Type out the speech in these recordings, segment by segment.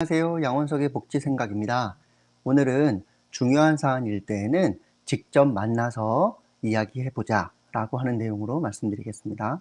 안녕하세요. 양원석의 복지생각입니다. 오늘은 중요한 사안일 때에는 직접 만나서 이야기해보자 라고 하는 내용으로 말씀드리겠습니다.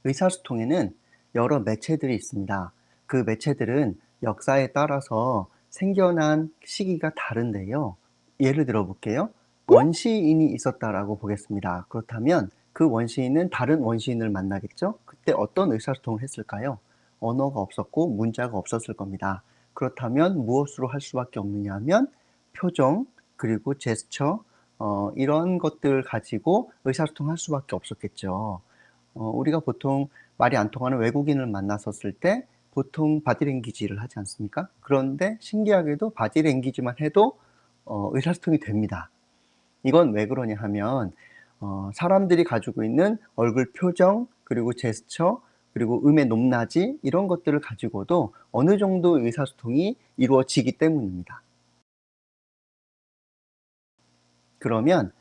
의사소통에는 여러 매체들이 있습니다. 그 매체들은 역사에 따라서 생겨난 시기가 다른데요. 예를 들어 볼게요. 원시인이 있었다라고 보겠습니다. 그렇다면 그 원시인은 다른 원시인을 만나겠죠? 그때 어떤 의사소통을 했을까요? 언어가 없었고 문자가 없었을 겁니다. 그렇다면 무엇으로 할 수밖에 없느냐 하면 표정, 그리고 제스처, 이런 것들을 가지고 의사소통할 수밖에 없었겠죠. 우리가 보통 말이 안 통하는 외국인을 만났었을 때 보통 바디랭귀지를 하지 않습니까? 그런데 신기하게도 바디랭귀지만 해도 의사소통이 됩니다. 이건 왜 그러냐 하면 사람들이 가지고 있는 얼굴 표정, 그리고 제스처, 그리고 음의 높낮이 이런 것들을 가지고도 어느 정도 의사소통이 이루어지기 때문입니다. 그러면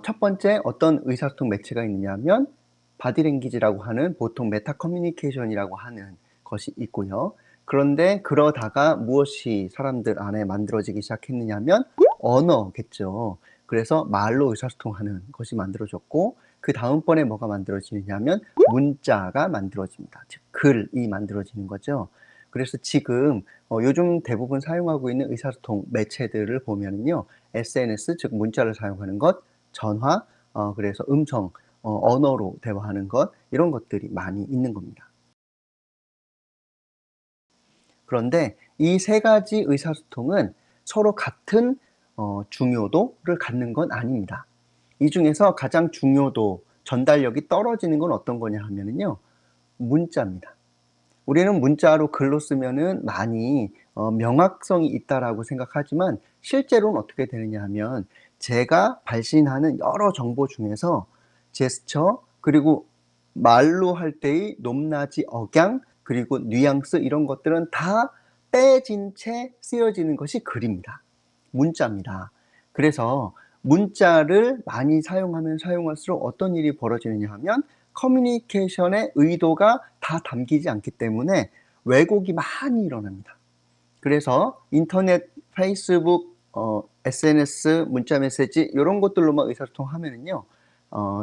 첫 번째 어떤 의사소통 매체가 있느냐 하면 바디랭귀지라고 하는 보통 메타 커뮤니케이션이라고 하는 것이 있고요. 그런데 그러다가 무엇이 사람들 안에 만들어지기 시작했느냐 하면 언어겠죠. 그래서 말로 의사소통하는 것이 만들어졌고 그 다음번에 뭐가 만들어지느냐 하면 문자가 만들어집니다. 즉 글이 만들어지는 거죠. 그래서 지금 요즘 대부분 사용하고 있는 의사소통 매체들을 보면은요. SNS 즉 문자를 사용하는 것, 전화, 그래서 음성, 언어로 대화하는 것 이런 것들이 많이 있는 겁니다. 그런데 이 세 가지 의사소통은 서로 같은 중요도를 갖는 건 아닙니다. 이 중에서 가장 중요도, 전달력이 떨어지는 건 어떤 거냐 하면은요. 문자입니다. 우리는 문자로 글로 쓰면은 많이 명확성이 있다라고 생각하지만 실제로는 어떻게 되느냐 하면 제가 발신하는 여러 정보 중에서 제스처 그리고 말로 할 때의 높낮이 억양 그리고 뉘앙스 이런 것들은 다 빼진 채 쓰여지는 것이 글입니다. 문자입니다. 그래서 문자를 많이 사용하면 사용할수록 어떤 일이 벌어지느냐 하면 커뮤니케이션의 의도가 다 담기지 않기 때문에 왜곡이 많이 일어납니다. 그래서 인터넷, 페이스북, SNS, 문자 메시지 이런 것들로만 의사소통하면은요.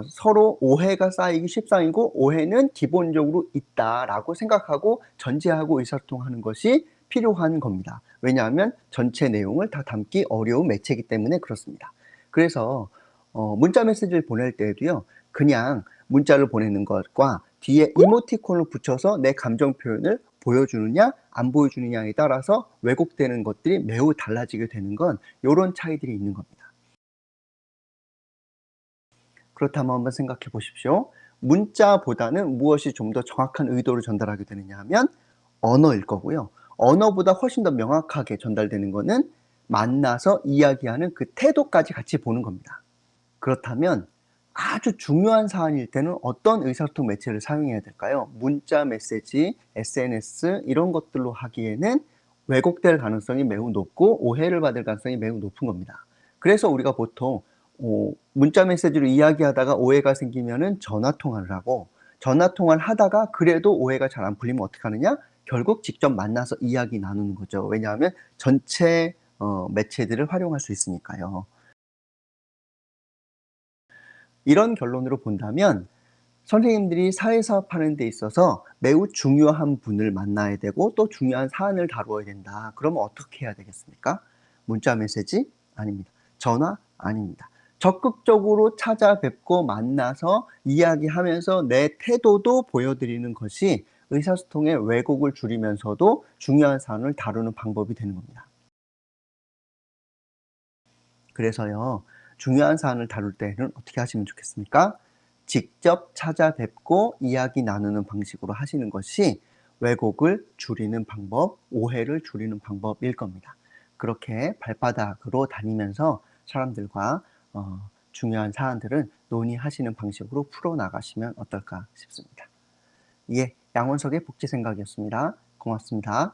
서로 오해가 쌓이기 십상이고 오해는 기본적으로 있다라고 생각하고 전제하고 의사소통하는 것이 필요한 겁니다. 왜냐하면 전체 내용을 다 담기 어려운 매체이기 때문에 그렇습니다. 그래서 문자 메시지를 보낼 때에도요. 그냥 문자를 보내는 것과 뒤에 이모티콘을 붙여서 내 감정 표현을 보여주느냐 안 보여주느냐에 따라서 왜곡되는 것들이 매우 달라지게 되는 건 요런 차이들이 있는 겁니다. 그렇다면 한번 생각해 보십시오. 문자보다는 무엇이 좀 더 정확한 의도를 전달하게 되느냐 하면 언어일 거고요. 언어보다 훨씬 더 명확하게 전달되는 거는 만나서 이야기하는 그 태도까지 같이 보는 겁니다. 그렇다면 아주 중요한 사안일 때는 어떤 의사소통 매체를 사용해야 될까요? 문자 메시지, SNS 이런 것들로 하기에는 왜곡될 가능성이 매우 높고 오해를 받을 가능성이 매우 높은 겁니다. 그래서 우리가 보통 문자 메시지로 이야기하다가 오해가 생기면은 전화 통화를 하고 전화 통화를 하다가 그래도 오해가 잘 안 풀리면 어떻게 하느냐? 결국 직접 만나서 이야기 나누는 거죠. 왜냐하면 전체 매체들을 활용할 수 있으니까요. 이런 결론으로 본다면 선생님들이 사회사업하는 데 있어서 매우 중요한 분을 만나야 되고 또 중요한 사안을 다루어야 된다. 그러면 어떻게 해야 되겠습니까? 문자 메시지? 아닙니다. 전화? 아닙니다. 적극적으로 찾아뵙고 만나서 이야기하면서 내 태도도 보여드리는 것이 의사소통의 왜곡을 줄이면서도 중요한 사안을 다루는 방법이 되는 겁니다. 그래서요, 중요한 사안을 다룰 때는 어떻게 하시면 좋겠습니까? 직접 찾아뵙고 이야기 나누는 방식으로 하시는 것이 왜곡을 줄이는 방법, 오해를 줄이는 방법일 겁니다. 그렇게 발바닥으로 다니면서 사람들과 중요한 사안들은 논의하시는 방식으로 풀어나가시면 어떨까 싶습니다. 예, 양원석의 복지생각이었습니다. 고맙습니다.